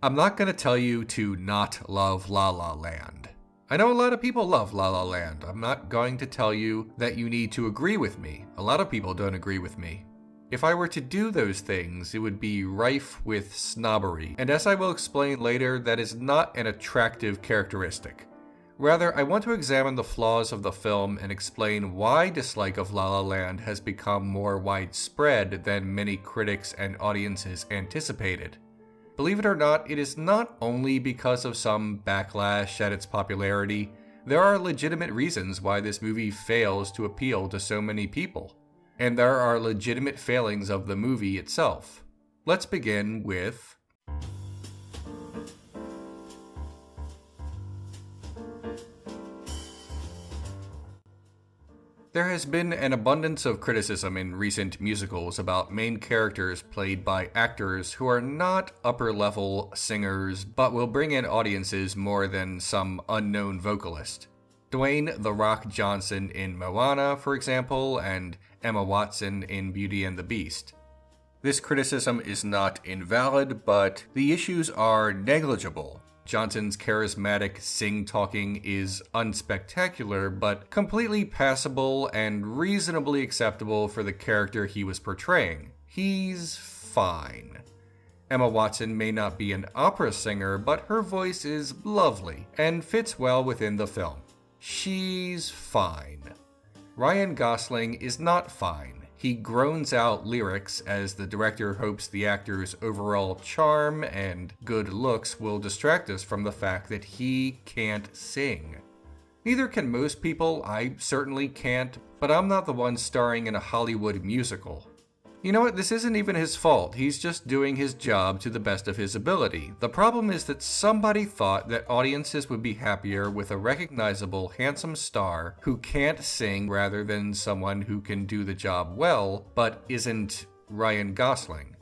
I'm not going to tell you to not love La La Land. I know a lot of people love La La Land. I'm not going to tell you that you need to agree with me. A lot of people don't agree with me. If I were to do those things, it would be rife with snobbery, and as I will explain later, that is not an attractive characteristic. Rather, I want to examine the flaws of the film and explain why dislike of La La Land has become more widespread than many critics and audiences anticipated. Believe it or not, it is not only because of some backlash at its popularity. There are legitimate reasons why this movie fails to appeal to so many people. And there are legitimate failings of the movie itself. Let's begin with... There has been an abundance of criticism in recent musicals about main characters played by actors who are not upper-level singers, but will bring in audiences more than some unknown vocalist. Dwayne "The Rock" Johnson in Moana, for example, and Emma Watson in Beauty and the Beast. This criticism is not invalid, but the issues are negligible. Johnson's charismatic sing-talking is unspectacular, but completely passable and reasonably acceptable for the character he was portraying. He's fine. Emma Watson may not be an opera singer, but her voice is lovely and fits well within the film. She's fine. Ryan Gosling is not fine. He groans out lyrics as the director hopes the actor's overall charm and good looks will distract us from the fact that he can't sing. Neither can most people, I certainly can't, but I'm not the one starring in a Hollywood musical. You know what, this isn't even his fault, he's just doing his job to the best of his ability. The problem is that somebody thought that audiences would be happier with a recognizable, handsome star who can't sing rather than someone who can do the job well, but isn't Ryan Gosling.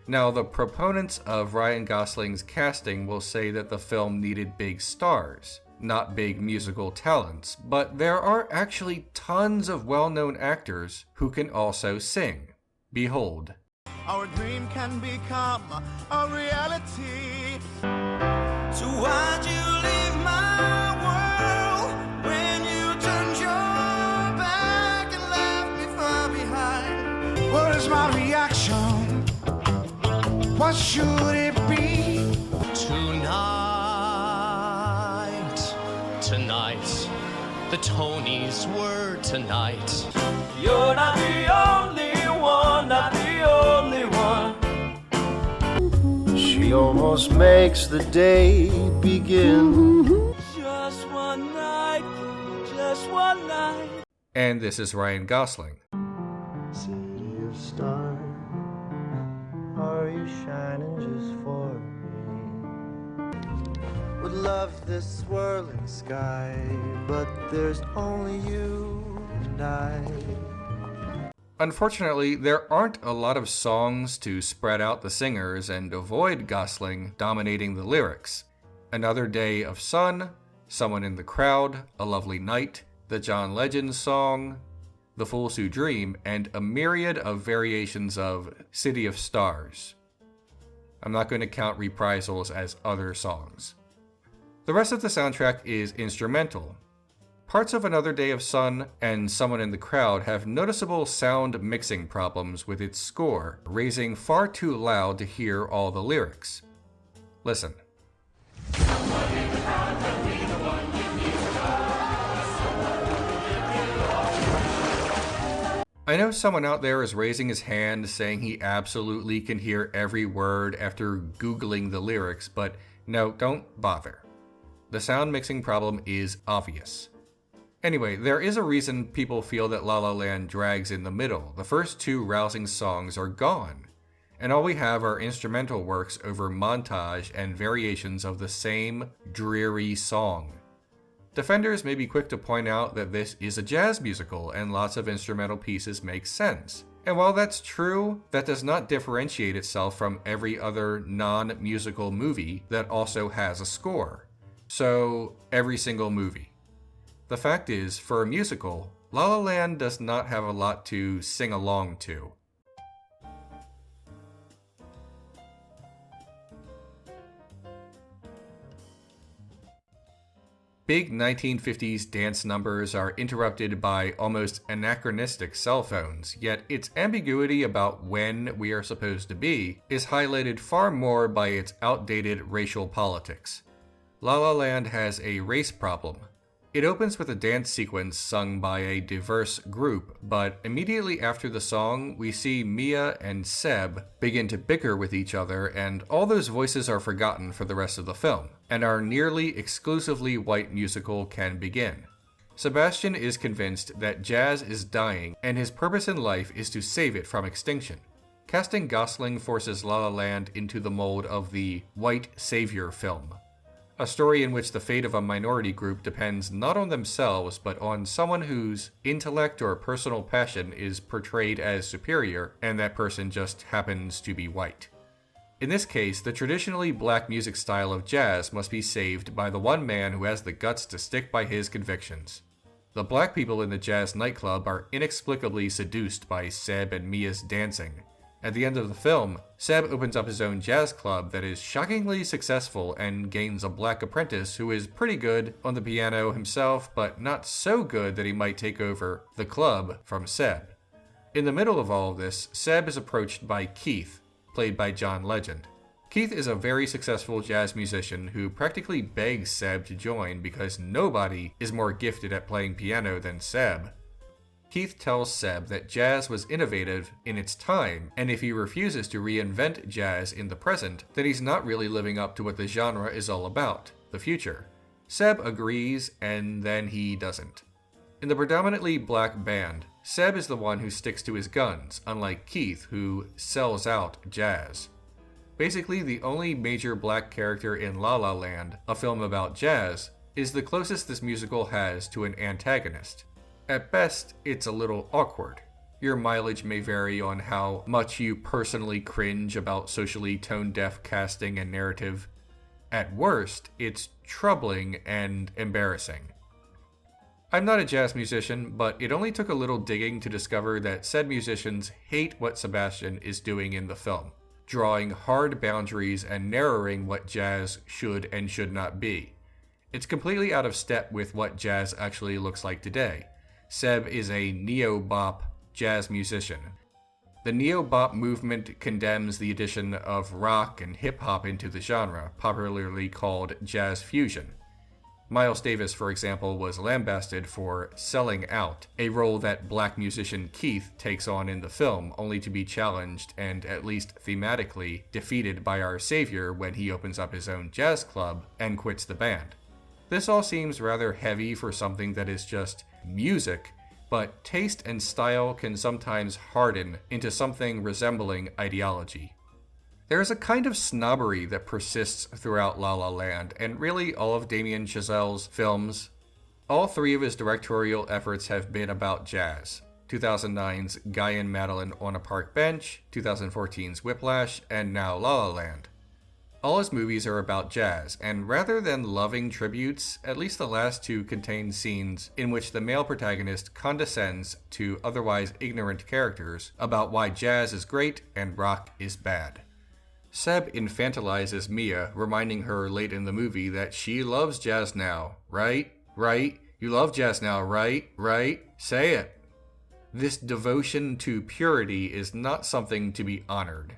Now, the proponents of Ryan Gosling's casting will say that the film needed big stars, not big musical talents, but there are actually tons of well-known actors who can also sing. Behold. Our dream can become a reality. So why'd you leave my world when you turned your back and left me far behind? What is my reaction? What should it be? Tonight, the Tonys were tonight. You're not the only one, not the only one. She almost makes the day begin. Just one night, just one night. And this is Ryan Gosling. City of stars, are you shining just for me? Would love this swirling sky, but there's only you and I. Unfortunately, there aren't a lot of songs to spread out the singers and avoid Gosling dominating the lyrics. Another Day of Sun, Someone in the Crowd, A Lovely Night, the John Legend song, The Fools Who Dream, and a myriad of variations of City of Stars. I'm not going to count reprisals as other songs. The rest of the soundtrack is instrumental. Parts of Another Day of Sun and Someone in the Crowd have noticeable sound mixing problems with its score, raising far too loud to hear all the lyrics. Listen. I know someone out there is raising his hand saying he absolutely can hear every word after Googling the lyrics, but no, don't bother. The sound mixing problem is obvious. Anyway, there is a reason people feel that La La Land drags in the middle. The first two rousing songs are gone, and all we have are instrumental works over montage and variations of the same dreary song. Defenders may be quick to point out that this is a jazz musical and lots of instrumental pieces make sense. And while that's true, that does not differentiate itself from every other non-musical movie that also has a score. So, every single movie. The fact is, for a musical, La La Land does not have a lot to sing along to. Big 1950s dance numbers are interrupted by almost anachronistic cell phones, yet its ambiguity about when we are supposed to be is highlighted far more by its outdated racial politics. La La Land has a race problem. It opens with a dance sequence sung by a diverse group, but immediately after the song, we see Mia and Seb begin to bicker with each other, and all those voices are forgotten for the rest of the film, and our nearly exclusively white musical can begin. Sebastian is convinced that jazz is dying, and his purpose in life is to save it from extinction. Casting Gosling forces La La Land into the mold of the white savior film. A story in which the fate of a minority group depends not on themselves, but on someone whose intellect or personal passion is portrayed as superior, and that person just happens to be white. In this case, the traditionally black music style of jazz must be saved by the one man who has the guts to stick by his convictions. The black people in the jazz nightclub are inexplicably seduced by Seb and Mia's dancing. At the end of the film, Seb opens up his own jazz club that is shockingly successful and gains a black apprentice who is pretty good on the piano himself, but not so good that he might take over the club from Seb. In the middle of all of this, Seb is approached by Keith, played by John Legend. Keith is a very successful jazz musician who practically begs Seb to join because nobody is more gifted at playing piano than Seb. Keith tells Seb that jazz was innovative in its time, and if he refuses to reinvent jazz in the present, then he's not really living up to what the genre is all about, the future. Seb agrees, and then he doesn't. In the predominantly black band, Seb is the one who sticks to his guns, unlike Keith, who sells out jazz. Basically, the only major black character in La La Land, a film about jazz, is the closest this musical has to an antagonist. At best, it's a little awkward. Your mileage may vary on how much you personally cringe about socially tone-deaf casting and narrative. At worst, it's troubling and embarrassing. I'm not a jazz musician, but it only took a little digging to discover that said musicians hate what Sebastian is doing in the film, drawing hard boundaries and narrowing what jazz should and should not be. It's completely out of step with what jazz actually looks like today. Seb is a neo-bop jazz musician. The neo-bop movement condemns the addition of rock and hip-hop into the genre, popularly called jazz fusion. Miles Davis, for example, was lambasted for selling out, a role that black musician Keith takes on in the film, only to be challenged and, at least thematically, defeated by our savior when he opens up his own jazz club and quits the band. This all seems rather heavy for something that is just music, but taste and style can sometimes harden into something resembling ideology. There is a kind of snobbery that persists throughout La La Land, and really all of Damien Chazelle's films. All three of his directorial efforts have been about jazz. 2009's Guy and Madeline on a Park Bench, 2014's Whiplash, and now La La Land. All his movies are about jazz, and rather than loving tributes, at least the last two contain scenes in which the male protagonist condescends to otherwise ignorant characters about why jazz is great and rock is bad. Seb infantilizes Mia, reminding her late in the movie that she loves jazz now, right? Right? You love jazz now, right? Right? Say it. This devotion to purity is not something to be honored.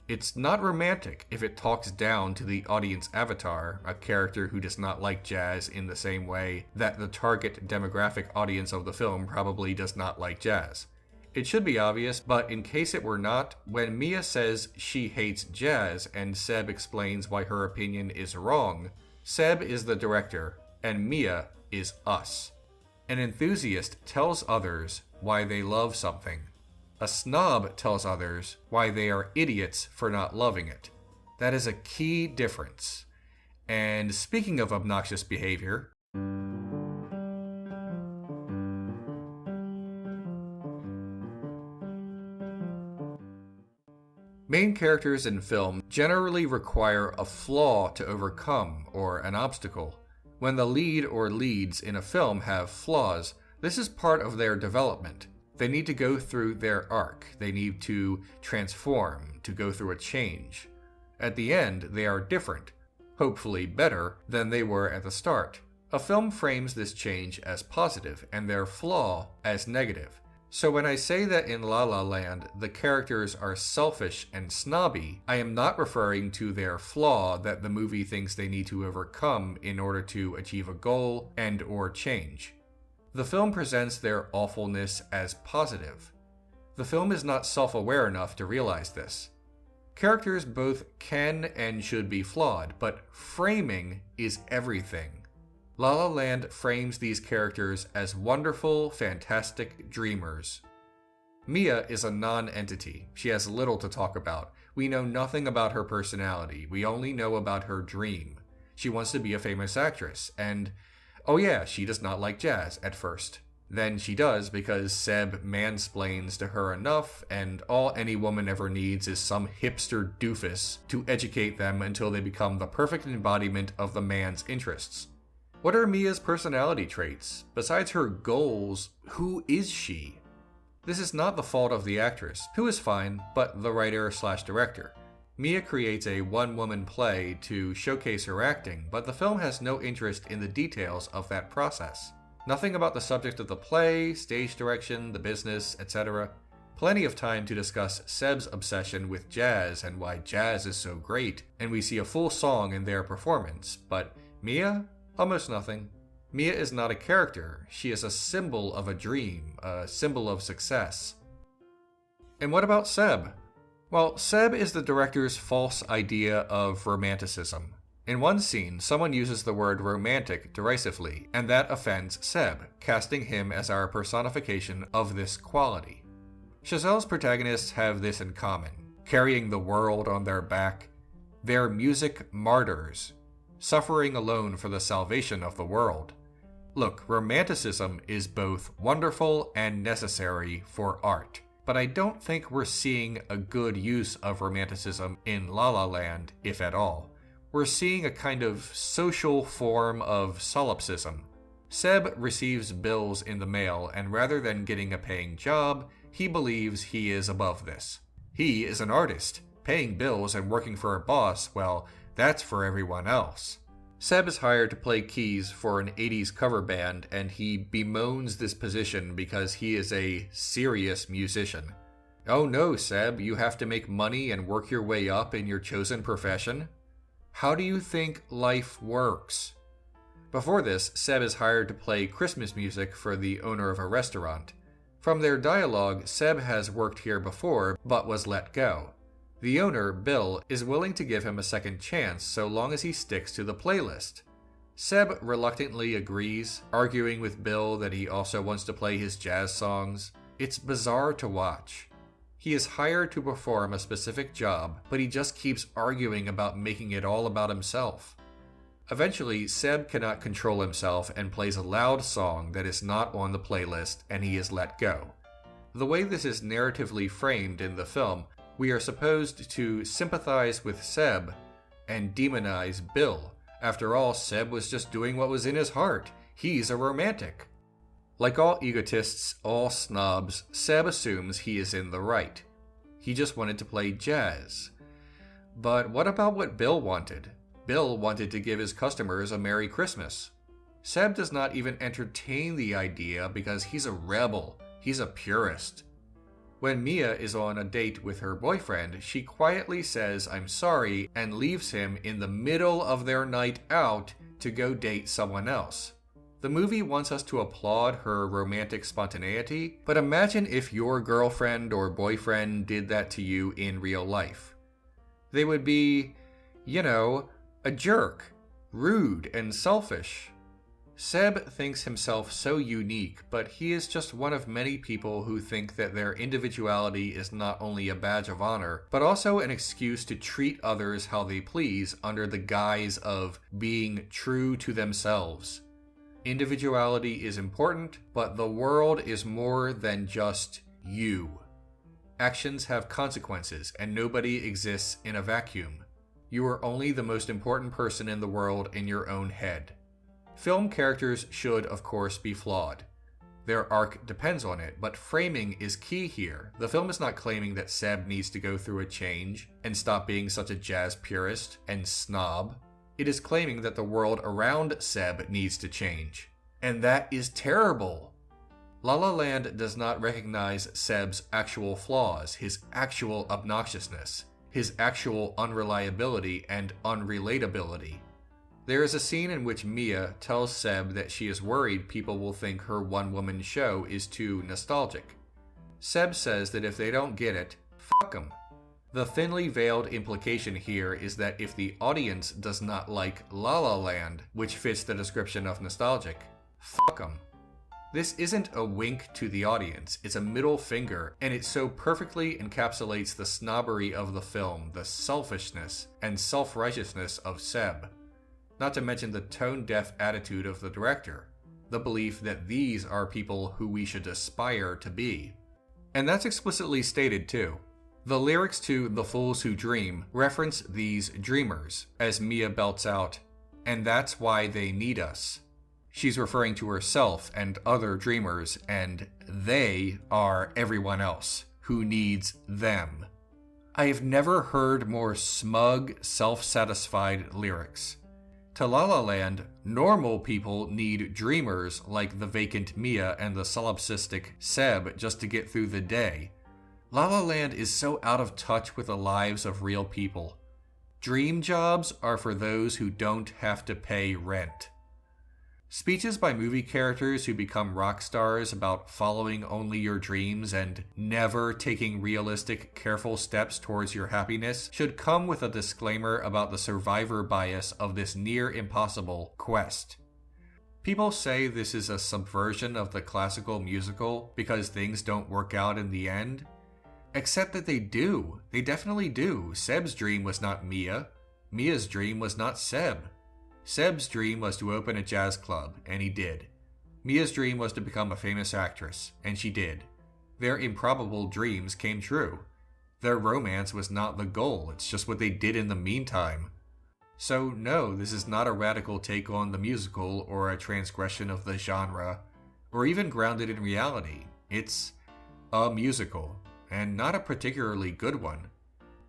It's not romantic if it talks down to the audience avatar, a character who does not like jazz in the same way that the target demographic audience of the film probably does not like jazz. It should be obvious, but in case it were not, when Mia says she hates jazz and Seb explains why her opinion is wrong, Seb is the director and Mia is us. An enthusiast tells others why they love something. A snob tells others why they are idiots for not loving it. That is a key difference. And speaking of obnoxious behavior, main characters in film generally require a flaw to overcome or an obstacle. When the lead or leads in a film have flaws, this is part of their development. They need to go through their arc. They need to transform, to go through a change. At the end, they are different, hopefully better, than they were at the start. A film frames this change as positive and their flaw as negative. So when I say that in La La Land the characters are selfish and snobby, I am not referring to their flaw that the movie thinks they need to overcome in order to achieve a goal and or change. The film presents their awfulness as positive. The film is not self-aware enough to realize this. Characters both can and should be flawed, but framing is everything. La La Land frames these characters as wonderful, fantastic dreamers. Mia is a non-entity. She has little to talk about. We know nothing about her personality. We only know about her dream. She wants to be a famous actress, and oh yeah, she does not like jazz at first. Then she does because Seb mansplains to her enough, and all any woman ever needs is some hipster doofus to educate them until they become the perfect embodiment of the man's interests. What are Mia's personality traits? Besides her goals, who is she? This is not the fault of the actress, who is fine, but the writer/director. Mia creates a one-woman play to showcase her acting, but the film has no interest in the details of that process. Nothing about the subject of the play, stage direction, the business, etc. Plenty of time to discuss Seb's obsession with jazz and why jazz is so great, and we see a full song in their performance, but Mia? Almost nothing. Mia is not a character, she is a symbol of a dream, a symbol of success. And what about Seb? Well, Seb is the director's false idea of romanticism. In one scene, someone uses the word romantic derisively, and that offends Seb, casting him as our personification of this quality. Chazelle's protagonists have this in common, carrying the world on their back. They're music martyrs, suffering alone for the salvation of the world. Look, romanticism is both wonderful and necessary for art, but I don't think we're seeing a good use of romanticism in La La Land, if at all. We're seeing a kind of social form of solipsism. Seb receives bills in the mail, and rather than getting a paying job, he believes he is above this. He is an artist. Paying bills and working for a boss, well, that's for everyone else. Seb is hired to play keys for an 80s cover band, and he bemoans this position because he is a serious musician. Oh no, Seb, you have to make money and work your way up in your chosen profession? How do you think life works? Before this, Seb is hired to play Christmas music for the owner of a restaurant. From their dialogue, Seb has worked here before, but was let go. The owner, Bill, is willing to give him a second chance so long as he sticks to the playlist. Seb reluctantly agrees, arguing with Bill that he also wants to play his jazz songs. It's bizarre to watch. He is hired to perform a specific job, but he just keeps arguing about making it all about himself. Eventually, Seb cannot control himself and plays a loud song that is not on the playlist, and he is let go. The way this is narratively framed in the film, we are supposed to sympathize with Seb and demonize Bill. After all, Seb was just doing what was in his heart. He's a romantic. Like all egotists, all snobs, Seb assumes he is in the right. He just wanted to play jazz. But what about what Bill wanted? Bill wanted to give his customers a Merry Christmas. Seb does not even entertain the idea because he's a rebel. He's a purist. When Mia is on a date with her boyfriend, she quietly says I'm sorry and leaves him in the middle of their night out to go date someone else. The movie wants us to applaud her romantic spontaneity, but imagine if your girlfriend or boyfriend did that to you in real life. They would be, a jerk, rude and selfish. Seb thinks himself so unique, but he is just one of many people who think that their individuality is not only a badge of honor, but also an excuse to treat others how they please under the guise of being true to themselves. Individuality is important, but the world is more than just you. Actions have consequences, and nobody exists in a vacuum. You are only the most important person in the world in your own head. Film characters should, of course, be flawed. Their arc depends on it, but framing is key here. The film is not claiming that Seb needs to go through a change and stop being such a jazz purist and snob. It is claiming that the world around Seb needs to change. And that is terrible. La La Land does not recognize Seb's actual flaws, his actual obnoxiousness, his actual unreliability and unrelatability. There is a scene in which Mia tells Seb that she is worried people will think her one-woman show is too nostalgic. Seb says that if they don't get it, fuck 'em. The thinly veiled implication here is that if the audience does not like La La Land, which fits the description of nostalgic, fuck 'em. This isn't a wink to the audience, it's a middle finger, and it so perfectly encapsulates the snobbery of the film, the selfishness and self-righteousness of Seb. Not to mention the tone-deaf attitude of the director, the belief that these are people who we should aspire to be. And that's explicitly stated too. The lyrics to The Fools Who Dream reference these dreamers, as Mia belts out, "And that's why they need us." She's referring to herself and other dreamers, and they are everyone else who needs them. I have never heard more smug, self-satisfied lyrics. To La La Land, normal people need dreamers like the vacant Mia and the solipsistic Seb just to get through the day. La La Land is so out of touch with the lives of real people. Dream jobs are for those who don't have to pay rent. Speeches by movie characters who become rock stars about following only your dreams and never taking realistic, careful steps towards your happiness should come with a disclaimer about the survivor bias of this near impossible quest. People say this is a subversion of the classical musical because things don't work out in the end. Except that they do. They definitely do. Seb's dream was not Mia. Mia's dream was not Seb. Seb's dream was to open a jazz club, and he did. Mia's dream was to become a famous actress, and she did. Their improbable dreams came true. Their romance was not the goal, it's just what they did in the meantime. So no, this is not a radical take on the musical or a transgression of the genre, or even grounded in reality. It's a musical, and not a particularly good one.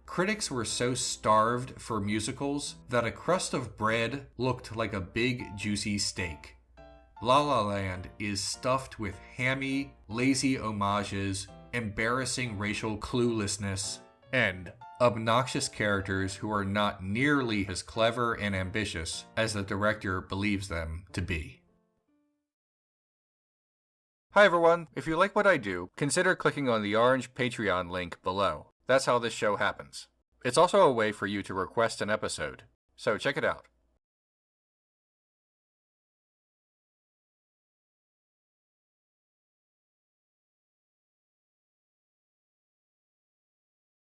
Critics were so starved for musicals that A Crust of Bread looked like a big, juicy steak. La La Land is stuffed with hammy, lazy homages, embarrassing racial cluelessness, and obnoxious characters who are not nearly as clever and ambitious as the director believes them to be. Hi everyone, if you like what I do, consider clicking on the orange Patreon link below. That's how this show happens. It's also a way for you to request an episode, so check it out.